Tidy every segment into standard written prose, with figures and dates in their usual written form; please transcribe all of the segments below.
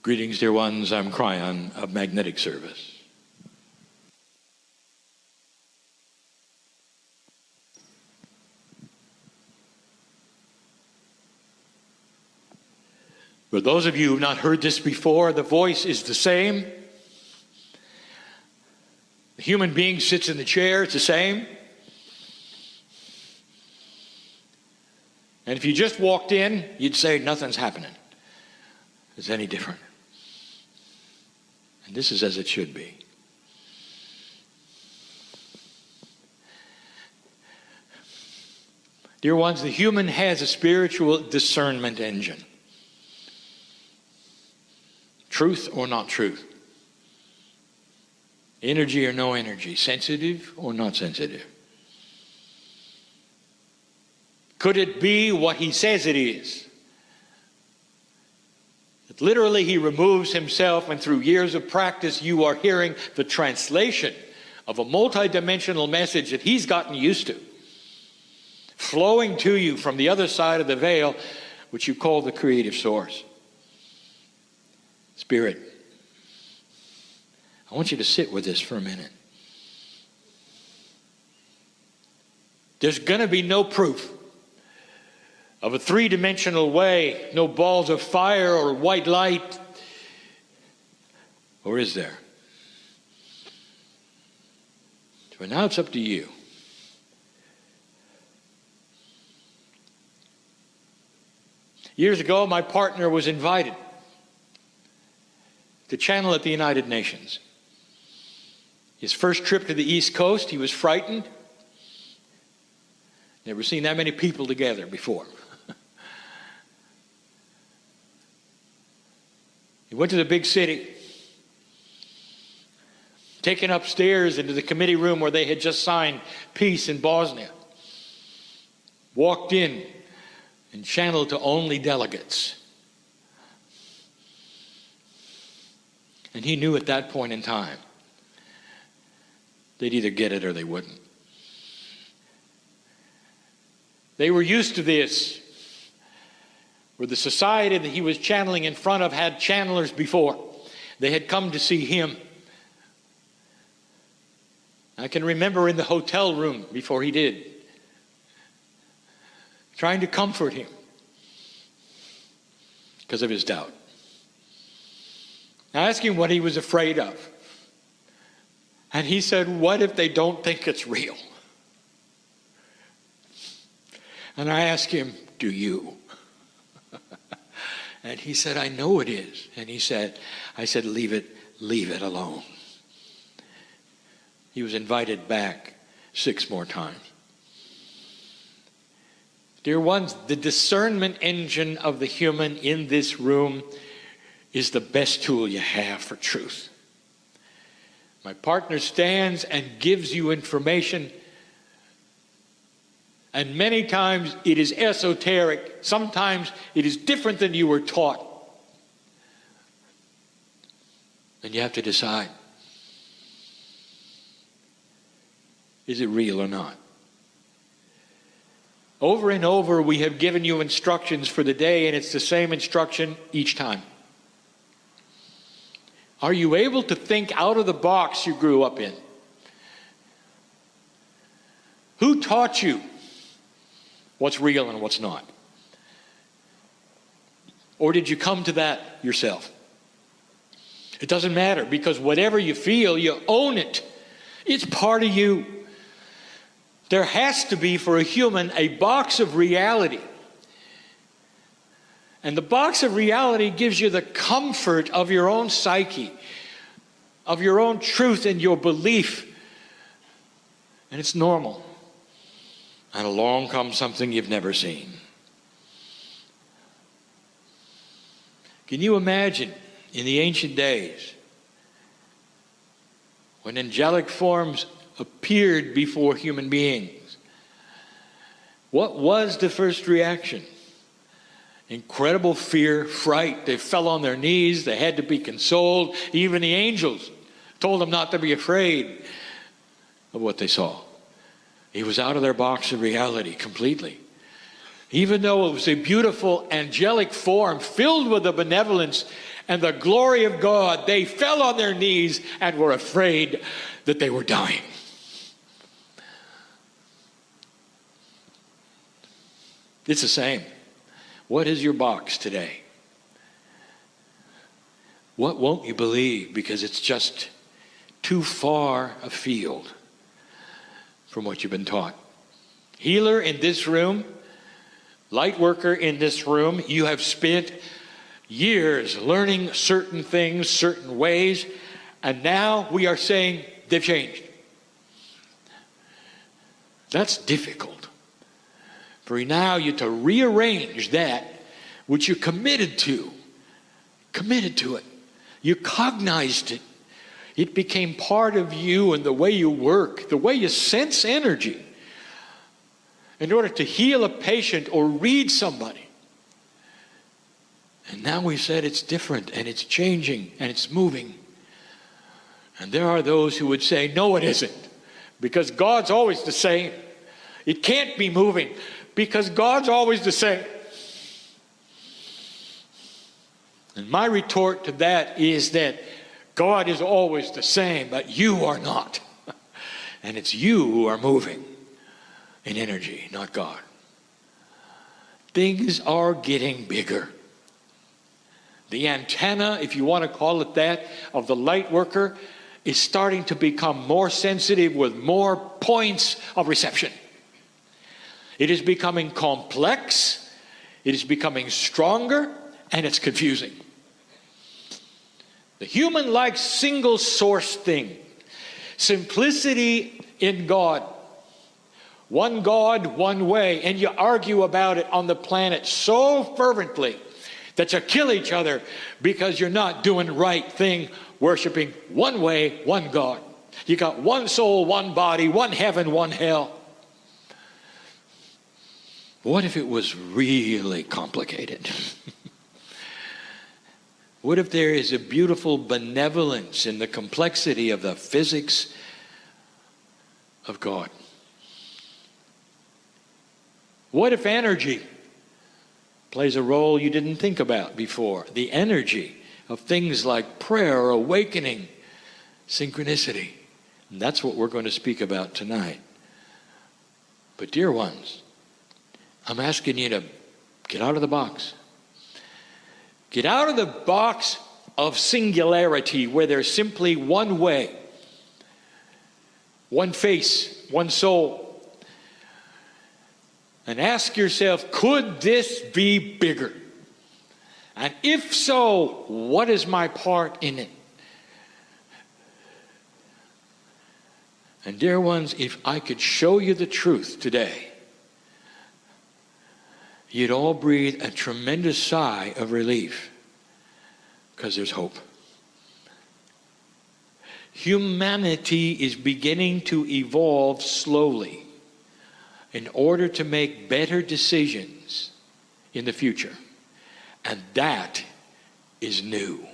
Greetings, dear ones. I'm Kryon of Magnetic Service. For those of you who have not heard this before, the voice is the same. The human being sits in the chair, it's the same. And if you just walked in, you'd say nothing's happening. It's any different. And this is as it should be. Dear ones, the human has a spiritual discernment engine. Truth or not truth. Energy or no energy. Sensitive or not sensitive. Could it be what he says it is? That literally he removes himself, and through years of practice you are hearing the translation of a multidimensional message that he's gotten used to, flowing to you from the other side of the veil, which you call the creative source. Spirit, I want you to sit with this for a minute. There's going to be no proof of a three-dimensional way, no balls of fire or white light. Or is there? So now it's up to you. Years ago, my partner was invited to channel at the United Nations. His first trip to the East Coast, he was frightened. Never seen that many people together before. He went to the big city, taken upstairs into the committee room where they had just signed peace in Bosnia. Walked in and channeled to only delegates. And he knew at that point in time they'd either get it or they wouldn't. They were used to this, where the society that he was channeling in front of had channelers before. They had come to see him. I can remember in the hotel room before he did, trying to comfort him because of his doubt. I asked him what he was afraid of. And he said, what if they don't think it's real? And I asked him, do you? And he said, I know it is. And I said, leave it alone. He was invited back 6 more times. Dear ones, the discernment engine of the human in this room is the best tool you have for truth. My partner stands and gives you information, and many times it is esoteric. Sometimes it is different than you were taught. And you have to decide, is it real or not? Over and over we have given you instructions for the day, and it's the same instruction each time. Are you able to think out of the box you grew up in? Who taught you what's real and what's not? Or did you come to that yourself? It doesn't matter, because whatever you feel, you own it. It's part of you. There has to be, for a human, a box of reality. And the box of reality gives you the comfort of your own psyche, of your own truth and your belief. And it's normal. And along comes something you've never seen. Can you imagine in the ancient days when angelic forms appeared before human beings? What was the first reaction? Incredible fear, fright. They fell on their knees. They had to be consoled. Even the angels told them not to be afraid of what they saw. He was out of their box of reality completely. Even though it was a beautiful angelic form filled with the benevolence and the glory of God, they fell on their knees and were afraid that they were dying. It's the same. What is your box today? What won't you believe because it's just too far afield from what you've been taught? Healer in this room, light worker in this room, you have spent years learning certain things, certain ways, and now we are saying they've changed. That's difficult. For now you to rearrange that which you're committed to it. You cognized it. It became part of you and the way you work, the way you sense energy in order to heal a patient or read somebody. And now we said it's different and it's changing and it's moving. And there are those who would say, no, it isn't, because God's always the same. It can't be moving because God's always the same. And my retort to that is that God is always the same, but you are not. And it's you who are moving in energy, not God. Things are getting bigger. The antenna, if you want to call it that, of the light worker is starting to become more sensitive with more points of reception. It is becoming complex, it is becoming stronger, and it's confusing. The human likes single source thing. Simplicity in God. One God, one way. And you argue about it on the planet so fervently that you kill each other because you're not doing the right thing, worshiping one way, one God. You got one soul, one body, one heaven, one hell. What if it was really complicated? What if there is a beautiful benevolence in the complexity of the physics of God? What if energy plays a role you didn't think about before? The energy of things like prayer, awakening, synchronicity. And that's what we're going to speak about tonight. But dear ones, I'm asking you to get out of the box. Get out of the box of singularity where there's simply one way, one face, one soul. And ask yourself, could this be bigger? And if so, what is my part in it? And dear ones, if I could show you the truth today, you'd all breathe a tremendous sigh of relief, because there's hope. Humanity is beginning to evolve slowly in order to make better decisions in the future. And that is new.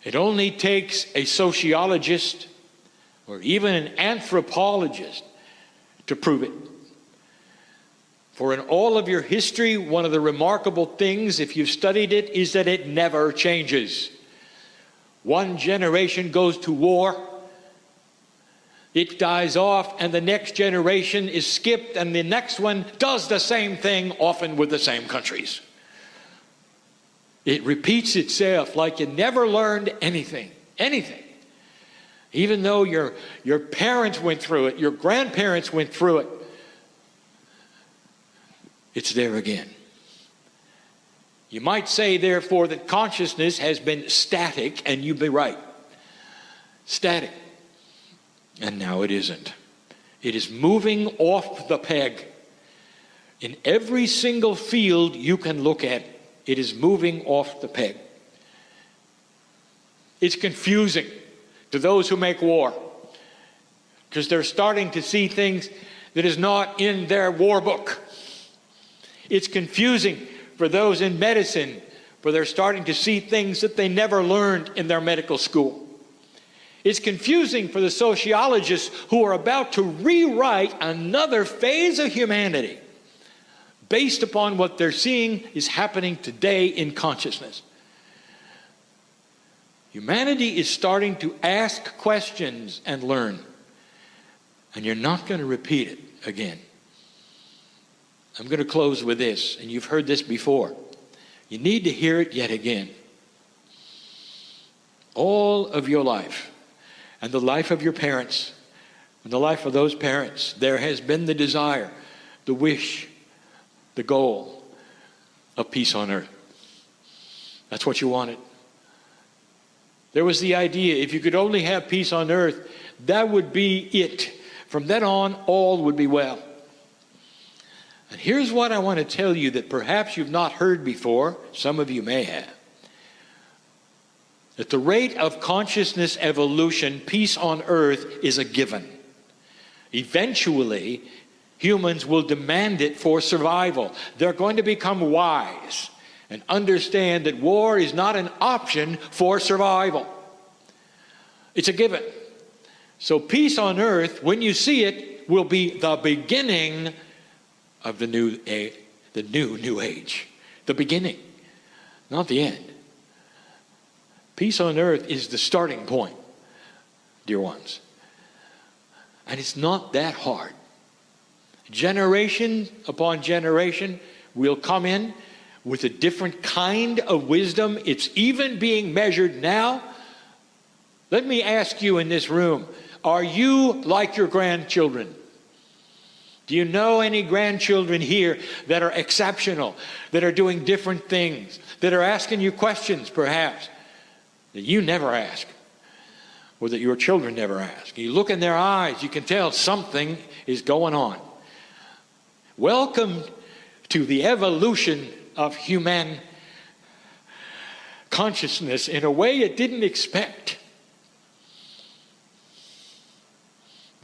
It only takes a sociologist or even an anthropologist to prove it. For in all of your history, one of the remarkable things, if you've studied it, is that it never changes. One generation goes to war, it dies off, and the next generation is skipped, and the next one does the same thing, often with the same countries. It repeats itself like you never learned anything. Even though your parents went through it, your grandparents went through it, it's there again. You might say, therefore, that consciousness has been static, and you'd be right. Static. And now it isn't. It is moving off the peg. In every single field you can look at, it is moving off the peg. It's confusing to those who make war, because they're starting to see things that is not in their war book. It's confusing for those in medicine, for they're starting to see things that they never learned in their medical school. It's confusing for the sociologists who are about to rewrite another phase of humanity based upon what they're seeing is happening today in consciousness. Humanity is starting to ask questions and learn. And you're not going to repeat it again. I'm going to close with this, and you've heard this before. You need to hear it yet again. All of your life, and the life of your parents, and the life of those parents, there has been the desire, the wish, the goal of peace on earth. That's what you wanted. There was the idea, if you could only have peace on earth, that would be it. From then on, all would be well. And here's what I want to tell you that perhaps you've not heard before, some of you may have. At the rate of consciousness evolution, peace on earth is a given. Eventually, humans will demand it for survival. They're going to become wise and understand that war is not an option for survival. It's a given. So peace on earth, when you see it, will be the beginning of the new age. The beginning, not the end. Peace on earth is the starting point, dear ones. And it's not that hard. Generation upon generation will come in with a different kind of wisdom. It's even being measured now. Let me ask you in this room, are you like your grandchildren? Do you know any grandchildren here that are exceptional, that are doing different things, that are asking you questions perhaps that you never ask, or that your children never ask? You look in their eyes, you can tell something is going on. Welcome to the evolution of human consciousness in a way it didn't expect.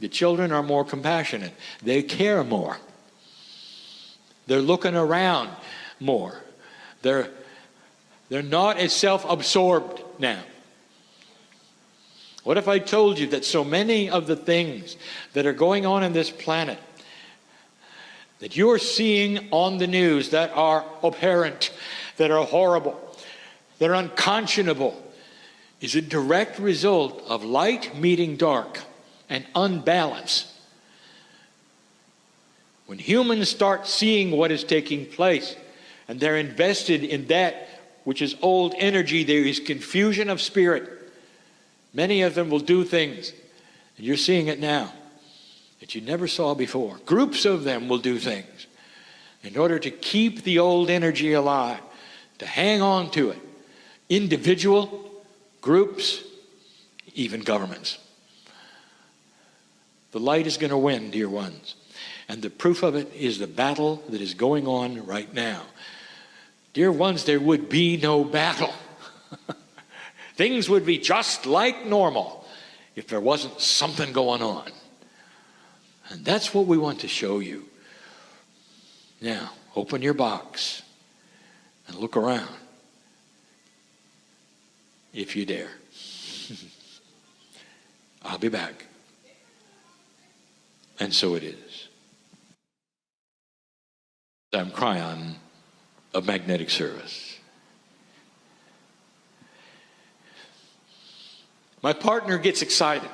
The children are more compassionate. They care more. They're looking around more. They're not as self-absorbed now. What if I told you that so many of the things that are going on in this planet that you're seeing on the news that are abhorrent, that are horrible, that are unconscionable, is a direct result of light meeting dark and unbalance. When humans start seeing what is taking place and they're invested in that which is old energy, there is confusion of spirit. Many of them will do things, and you're seeing it now, that you never saw before. Groups of them will do things in order to keep the old energy alive, to hang on to it. Individual, groups, even governments. The light is going to win, dear ones. And the proof of it is the battle that is going on right now. Dear ones, there would be no battle. Things would be just like normal if there wasn't something going on. And that's what we want to show you. Now, open your box and look around, if you dare. I'll be back. And so it is. I'm Kryon of Magnetic Service. My partner gets excited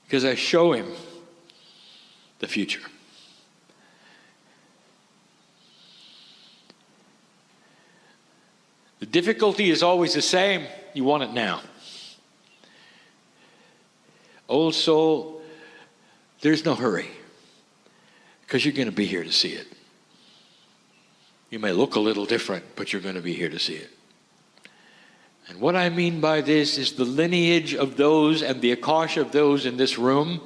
because I show him the future. The difficulty is always the same. You want it now. Old soul, there's no hurry, because you're going to be here to see it. You may look a little different, but you're going to be here to see it. And what I mean by this is the lineage of those and the akasha of those in this room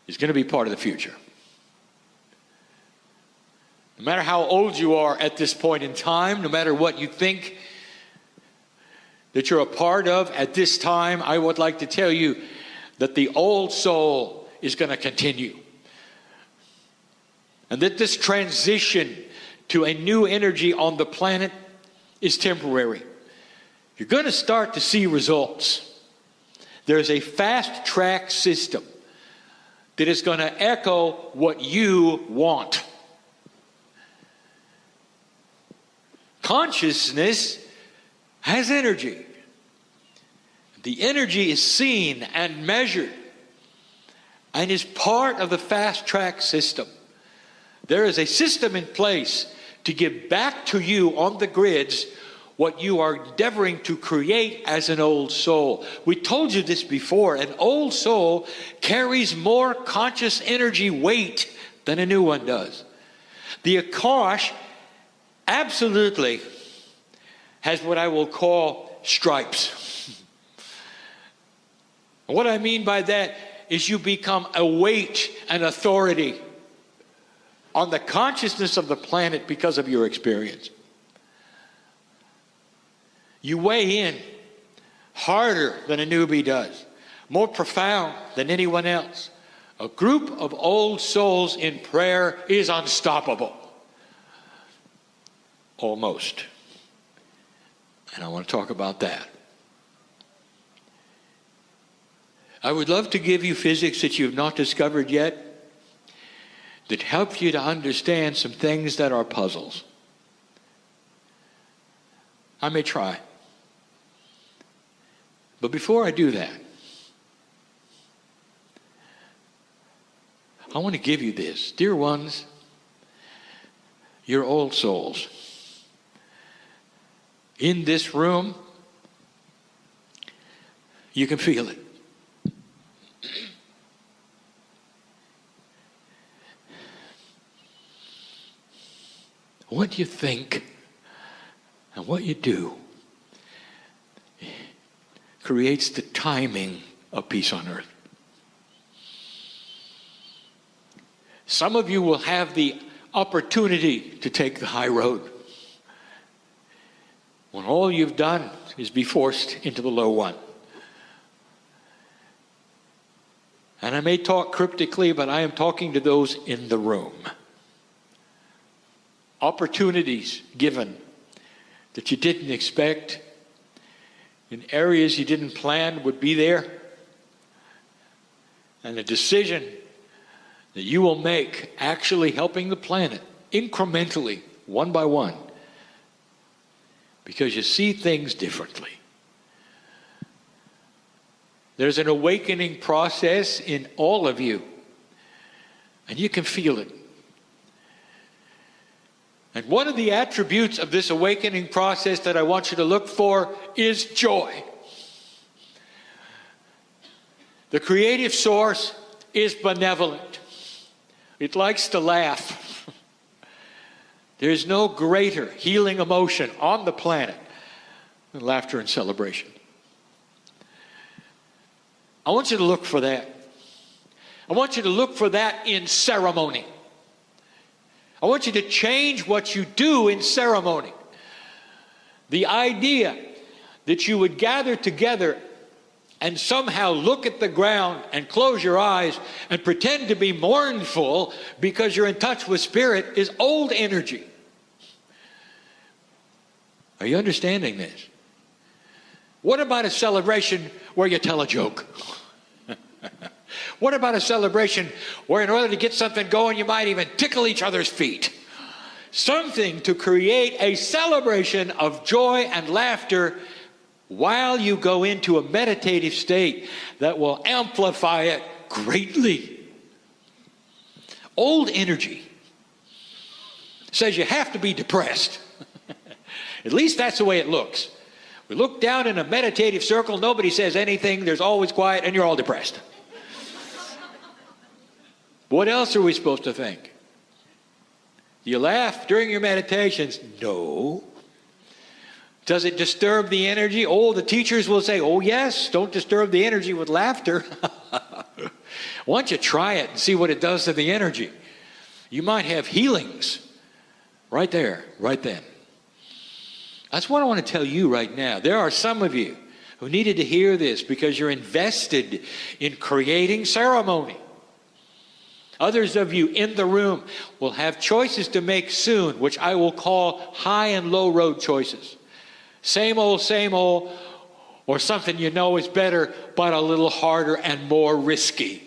is going to be part of the future. No matter how old you are at this point in time, no matter what you think that you're a part of at this time, I would like to tell you that the old soul is going to continue. And that this transition to a new energy on the planet is temporary. You're going to start to see results. There's a fast track system that is going to echo what you want. Consciousness has energy. The energy is seen and measured and is part of the fast-track system. There is a system in place to give back to you on the grids what you are endeavoring to create as an old soul. We told you this before. An old soul carries more conscious energy weight than a new one does. The Akash absolutely has what I will call stripes. What I mean by that is you become a weight and authority on the consciousness of the planet because of your experience. You weigh in harder than a newbie does, more profound than anyone else. A group of old souls in prayer is unstoppable. Almost. And I want to talk about that. I would love to give you physics that you've not discovered yet that help you to understand some things that are puzzles. I may try. But before I do that, I want to give you this. Dear ones, you're old souls. In this room, you can feel it. What you think and what you do creates the timing of peace on earth. Some of you will have the opportunity to take the high road when all you've done is be forced into the low one. And I may talk cryptically, but I am talking to those in the room. Opportunities given that you didn't expect, in areas you didn't plan would be there, and a decision that you will make actually helping the planet incrementally, one by one, because you see things differently. There's an awakening process in all of you, and you can feel it. And one of the attributes of this awakening process that I want you to look for is joy. The creative source is benevolent. It likes to laugh. There's no greater healing emotion on the planet than laughter and celebration. I want you to look for that. I want you to look for that in ceremony. I want you to change what you do in ceremony. The idea that you would gather together and somehow look at the ground and close your eyes and pretend to be mournful because you're in touch with spirit is old energy. Are you understanding this? What about a celebration where you tell a joke? What about a celebration where in order to get something going, you might even tickle each other's feet? Something to create a celebration of joy and laughter while you go into a meditative state that will amplify it greatly. Old energy says you have to be depressed. At least that's the way it looks. We look down in a meditative circle, nobody says anything, there's always quiet, and you're all depressed. What else are we supposed to think? Do you laugh during your meditations? No. Does it disturb the energy? Oh, the teachers will say, oh yes, don't disturb the energy with laughter. Why don't you try it and see what it does to the energy? You might have healings right there, right then. That's what I want to tell you right now. There are some of you who needed to hear this because you're invested in creating ceremony. Others of you in the room will have choices to make soon, which I will call high and low road choices. Same old, or something you know is better, but a little harder and more risky.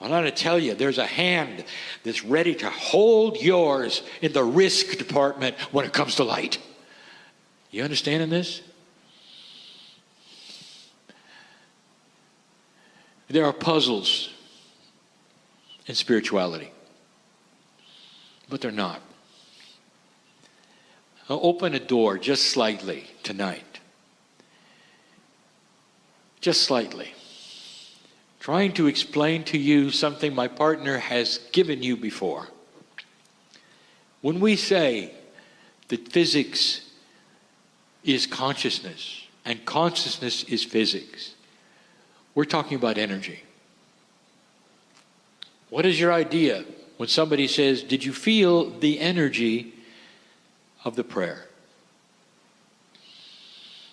I want to tell you, there's a hand that's ready to hold yours in the risk department when it comes to light. You understanding this? There are puzzles in spirituality, but they're not. I'll open a door just slightly tonight. Just slightly. Trying to explain to you something my partner has given you before. When we say that physics is consciousness and consciousness is physics, we're talking about energy. What is your idea when somebody says, did you feel the energy of the prayer?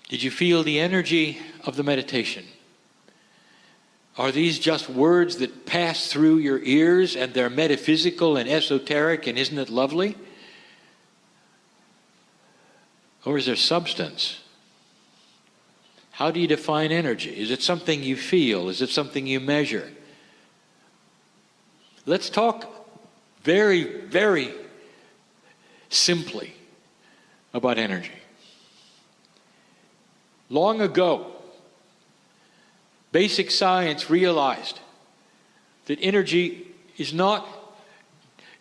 Did you feel the energy of the meditation? Are these just words that pass through your ears and they're metaphysical and esoteric and isn't it lovely? Or is there substance? How do you define energy? Is it something you feel? Is it something you measure? Let's talk very, very simply about energy. Long ago, basic science realized that energy is not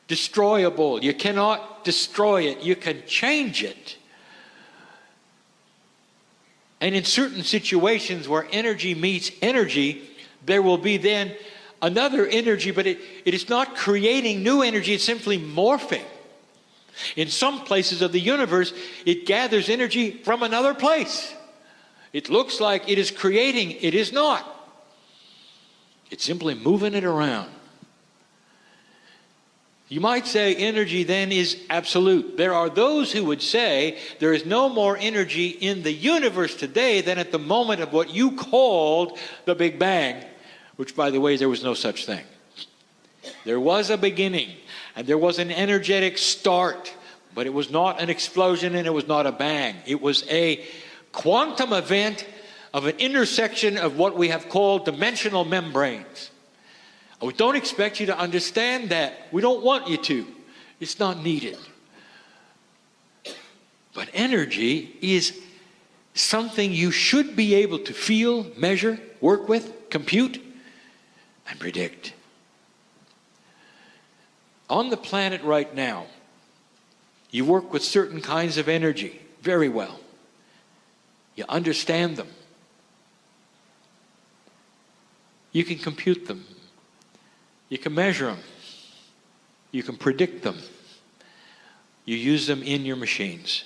destroyable. You cannot destroy it. You can change it. And in certain situations where energy meets energy, there will be then another energy, but it is not creating new energy, it's simply morphing. In some places of the universe, it gathers energy from another place. It looks like it is creating, it is not. It's simply moving it around. You might say energy then is absolute. There are those who would say there is no more energy in the universe today than at the moment of what you called the Big Bang, which, by the way, there was no such thing. There was a beginning, and there was an energetic start, but it was not an explosion and it was not a bang. It was a quantum event of an intersection of what we have called dimensional membranes. We don't expect you to understand that. We don't want you to. It's not needed. But energy is something you should be able to feel, measure, work with, compute, and predict. On the planet right now, you work with certain kinds of energy very well. You understand them. You can compute them. You can measure them. You can predict them. You use them in your machines.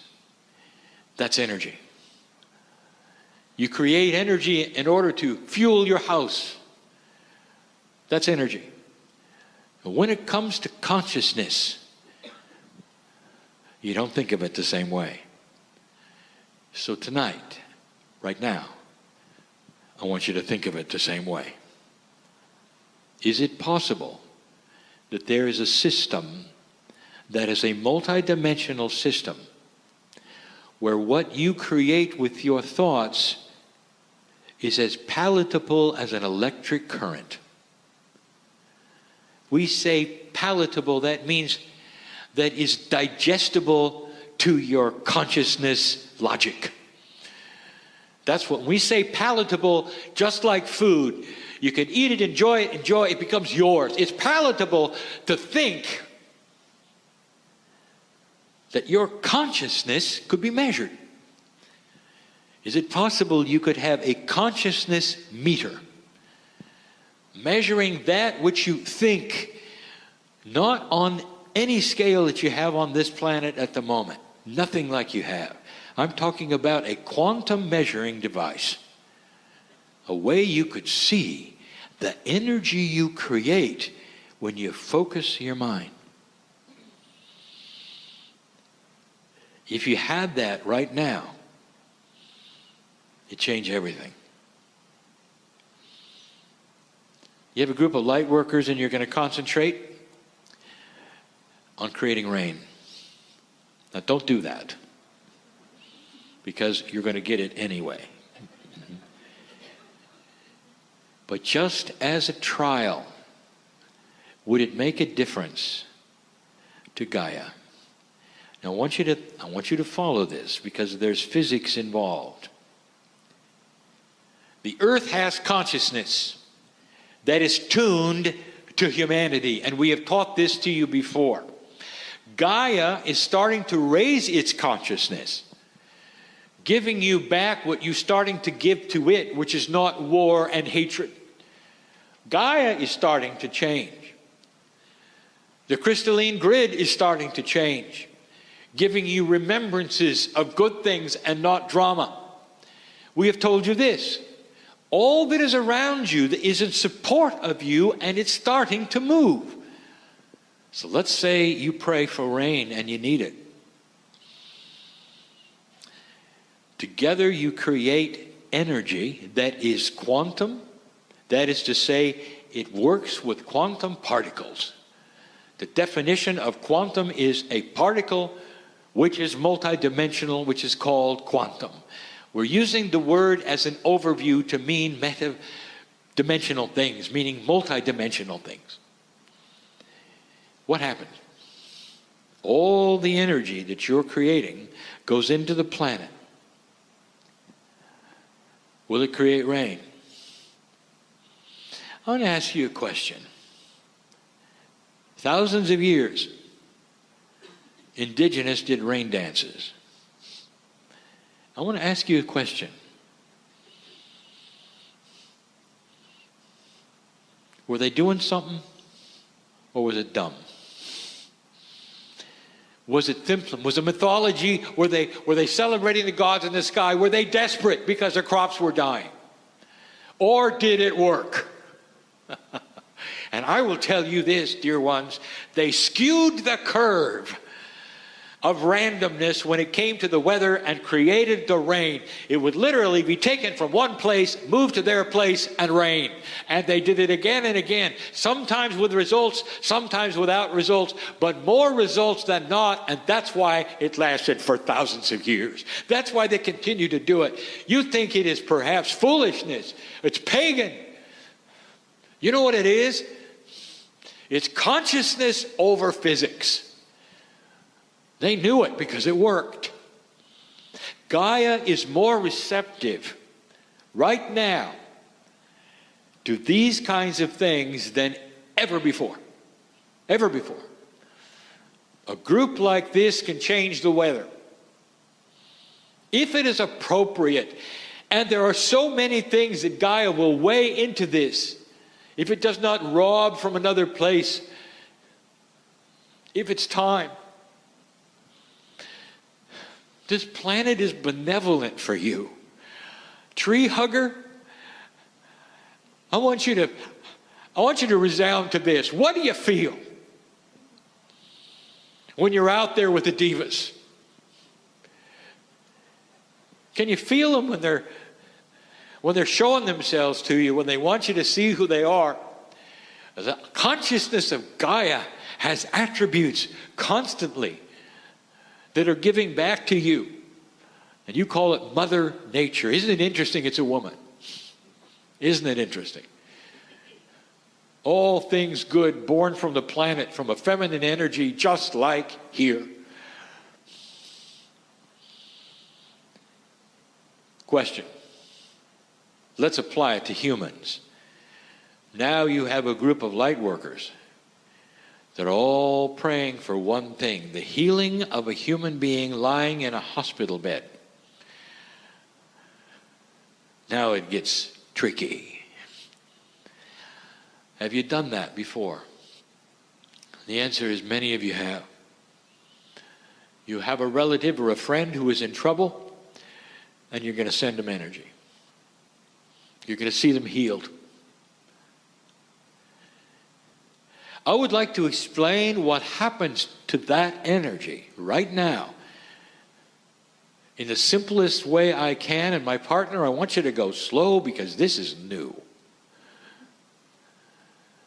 That's energy. You create energy in order to fuel your house. That's energy. But when it comes to consciousness, you don't think of it the same way. So tonight, right now, I want you to think of it the same way. Is it possible that there is a system that is a multidimensional system where what you create with your thoughts is as palatable as an electric current? We say palatable, that means that is digestible to your consciousness logic. That's what we say palatable, just like food. You can eat it, enjoy it becomes yours. It's palatable to think that your consciousness could be measured. Is it possible you could have a consciousness meter measuring that which you think, not on any scale that you have on this planet at the moment, nothing like you have. I'm talking about a quantum measuring device, a way you could see the energy you create when you focus your mind. If you had that right now, it'd change everything. You have a group of light workers and you're going to concentrate on creating rain. Now don't do that, because you're going to get it anyway. But just as a trial, would it make a difference to Gaia Now I want you to follow this because there's physics involved. The earth has consciousness that is tuned to humanity, and we have taught this to you before. Gaia is starting to raise its consciousness, giving you back what you're starting to give to it, which is not war and hatred. Gaia is starting to change. The crystalline grid is starting to change, giving you remembrances of good things and not drama. We have told you this. All that is around you that is in support of you, and it's starting to move. So let's say you pray for rain and you need it. Together you create energy that is quantum. That is to say, it works with quantum particles. The definition of quantum is a particle which is multidimensional, which is called quantum. We're using the word as an overview to mean meta-dimensional things, meaning multidimensional things. What happens? All the energy that you're creating goes into the planet. Will it create rain? I want to ask you a question. Thousands of years, indigenous did rain dances. I want to ask you a question. Were they doing something, or was it dumb? Was it simple? Was it mythology? Were they celebrating the gods in the sky? Were they desperate because their crops were dying? Or did it work? And I will tell you this, dear ones, they skewed the curve of randomness when it came to the weather and created the rain. It would literally be taken from one place, moved to their place, and rain. And they did it again and again, sometimes with results, sometimes without results, but more results than not, and that's why it lasted for thousands of years. That's why they continue to do it. You think it is perhaps foolishness. It's pagan. You know what it is? It's consciousness over physics. They knew it because it worked. Gaia is more receptive right now to these kinds of things than ever before. Ever before. A group like this can change the weather if it is appropriate. And there are so many things that Gaia will weigh into this. If it does not rob from another place, if it's time. This planet is benevolent for you. Tree hugger, I want you to resound to this. What do you feel when you're out there with the divas? Can you feel them when they're showing themselves to you, when they want you to see who they are? The consciousness of Gaia has attributes constantly that are giving back to you. And you call it Mother Nature. Isn't it interesting it's a woman? Isn't it interesting? All things good born from the planet, from a feminine energy, just like here. Question. Let's apply it to humans. Now you have a group of light workers that are all praying for one thing, the healing of a human being lying in a hospital bed. Now it gets tricky. Have you done that before? The answer is many of you have. You have a relative or a friend who is in trouble, and you're going to send them energy. You're going to see them healed. I would like to explain what happens to that energy right now in the simplest way I can. And my partner, I want you to go slow because this is new.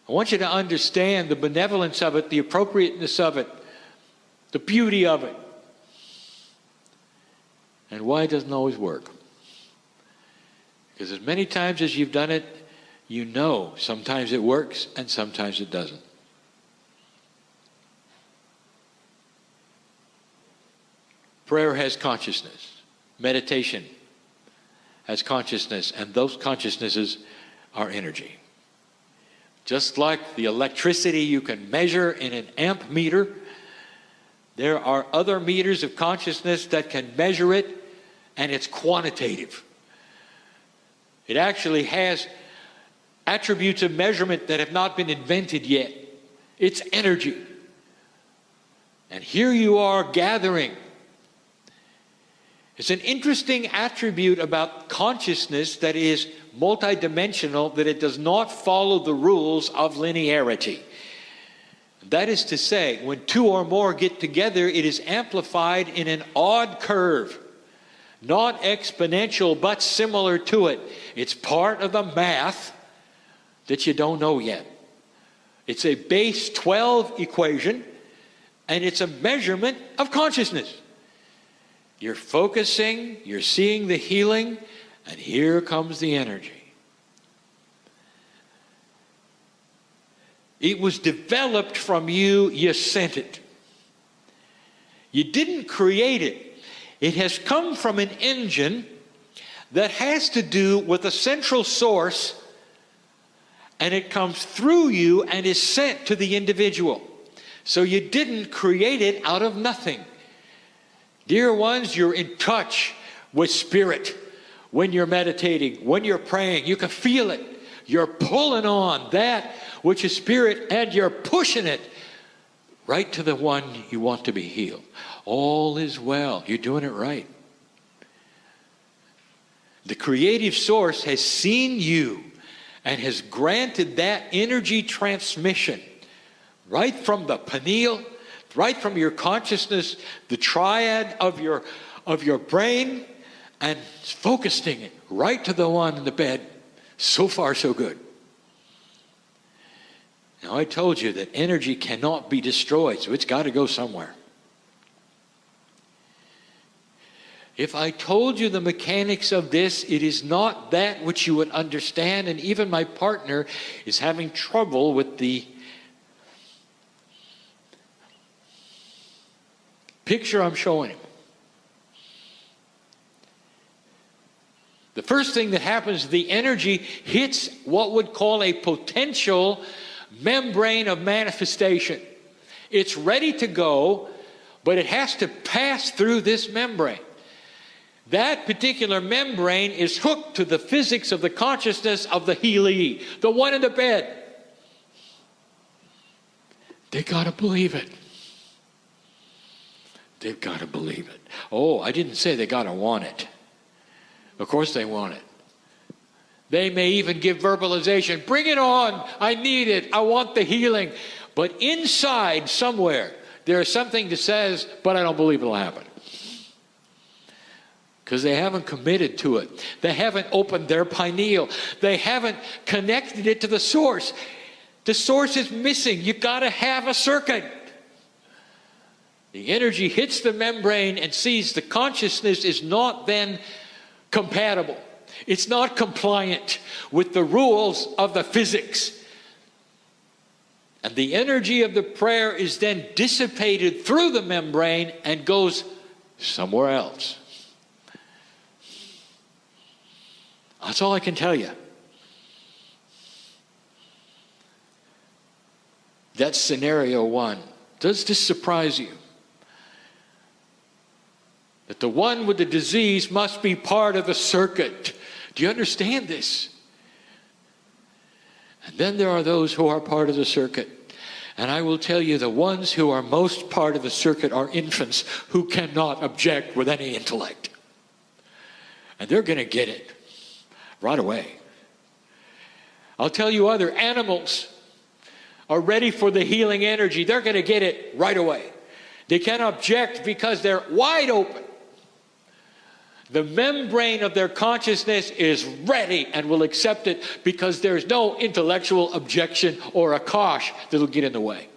I want you to understand the benevolence of it, the appropriateness of it, the beauty of it, and why it doesn't always work. Because as many times as you've done it, you know sometimes it works and sometimes it doesn't. Prayer has consciousness. Meditation has consciousness, and those consciousnesses are energy. Just like the electricity you can measure in an amp meter, there are other meters of consciousness that can measure it, and it's quantitative. It actually has attributes of measurement that have not been invented yet. It's energy. And here you are gathering. It's an interesting attribute about consciousness that is multidimensional, that it does not follow the rules of linearity. That is to say, when two or more get together, it is amplified in an odd curve. Not exponential, but similar to it. It's part of the math that you don't know yet. It's a base 12 equation, and it's a measurement of consciousness. You're focusing, you're seeing the healing, and here comes the energy. It was developed from you, you sent it. You didn't create it. It has come from an engine that has to do with a central source, and it comes through you and is sent to the individual. So you didn't create it out of nothing. Dear ones, you're in touch with spirit when you're meditating, when you're praying. You can feel it. You're pulling on that which is spirit, and you're pushing it right to the one you want to be healed. All is well. You're doing it right. The creative source has seen you and has granted that energy transmission right from the pineal, right from your consciousness, the triad of your brain, and focusing it right to the one in the bed. So far, so good. Now, I told you that energy cannot be destroyed, so it's got to go somewhere. If I told you the mechanics of this, it is not that which you would understand, and even my partner is having trouble with the picture I'm showing him. The first thing that happens, the energy hits what would call a potential membrane of manifestation. It's ready to go, but it has to pass through this membrane. That particular membrane is hooked to the physics of the consciousness of the healee, the one in the bed. They got to believe it. They've got to believe it. Oh, I didn't say they got to want it. Of course they want it. They may even give verbalization. Bring it on. I need it. I want the healing. But inside somewhere, there is something that says, but I don't believe it'll happen. Because they haven't committed to it. They haven't opened their pineal. They haven't connected it to the source. The source is missing. You've got to have a circuit. The energy hits the membrane and sees the consciousness is not then compatible. It's not compliant with the rules of the physics. And the energy of the prayer is then dissipated through the membrane and goes somewhere else. That's all I can tell you. That's scenario one. Does this surprise you? That the one with the disease must be part of the circuit. Do you understand this? And then there are those who are part of the circuit. And I will tell you, the ones who are most part of the circuit are infants who cannot object with any intellect. And they're going to get it right away. I'll tell you, other animals are ready for the healing energy. They're going to get it right away. They can't object because they're wide open. The membrane of their consciousness is ready and will accept it because there's no intellectual objection or a kosh that'll get in the way.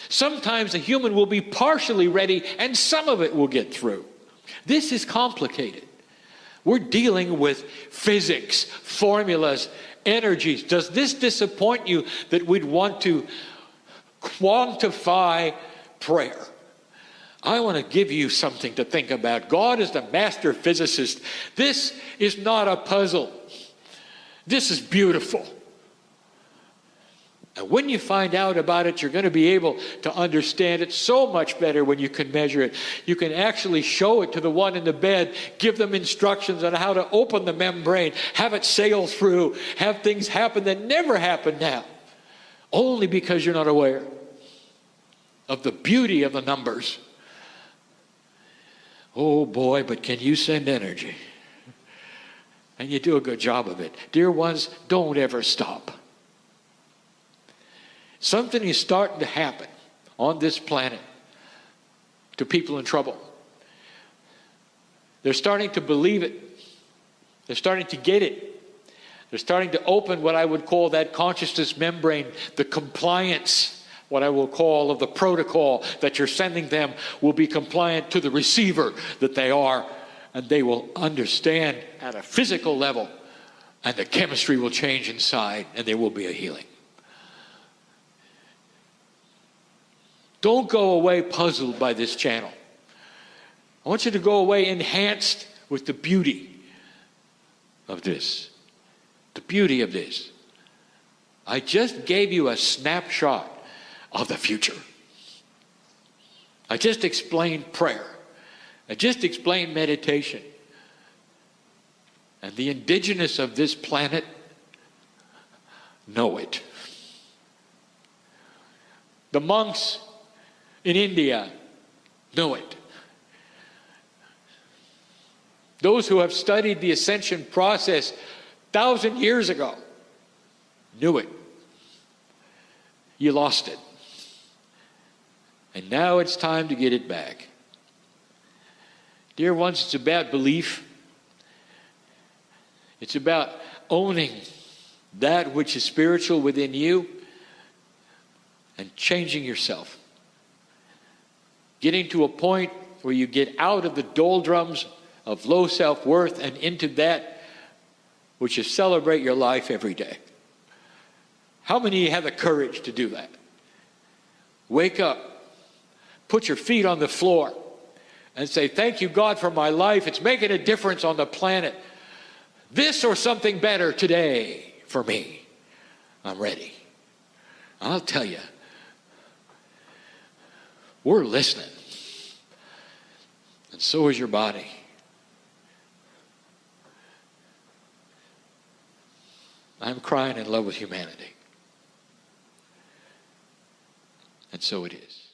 Sometimes a human will be partially ready and some of it will get through. This is complicated. We're dealing with physics, formulas, energies. Does this disappoint you that we'd want to quantify prayer? I want to give you something to think about. God is the master physicist. This is not a puzzle. This is beautiful. And when you find out about it, you're going to be able to understand it so much better when you can measure it. You can actually show it to the one in the bed, give them instructions on how to open the membrane, have it sail through, have things happen that never happen now, only because you're not aware of the beauty of the numbers. Oh boy, but can you send energy? And you do a good job of it. Dear ones, don't ever stop. Something is starting to happen on this planet to people in trouble. They're starting to believe it. They're starting to get it. They're starting to open what I would call that consciousness membrane, the compliance, what I will call of the protocol that you're sending them will be compliant to the receiver that they are, and they will understand at a physical level, and the chemistry will change inside, and there will be a healing. Don't go away puzzled by this channel. I want you to go away enhanced with the beauty of this. The beauty of this. I just gave you a snapshot of the future. I just explained prayer. I just explained meditation. And the indigenous of this planet know it. The monks in India know it. Those who have studied the ascension process 1,000 years ago knew it. You lost it. And now it's time to get it back. Dear ones, it's about belief. It's about owning that which is spiritual within you and changing yourself. Getting to a point where you get out of the doldrums of low self-worth and into that which is celebrate your life every day. How many of you have the courage to do that? Wake up, put your feet on the floor, and say, thank you, God, for my life. It's making a difference on the planet. This or something better today for me. I'm ready. I'll tell you, we're listening. And so is your body. I'm crying in love with humanity. And so it is.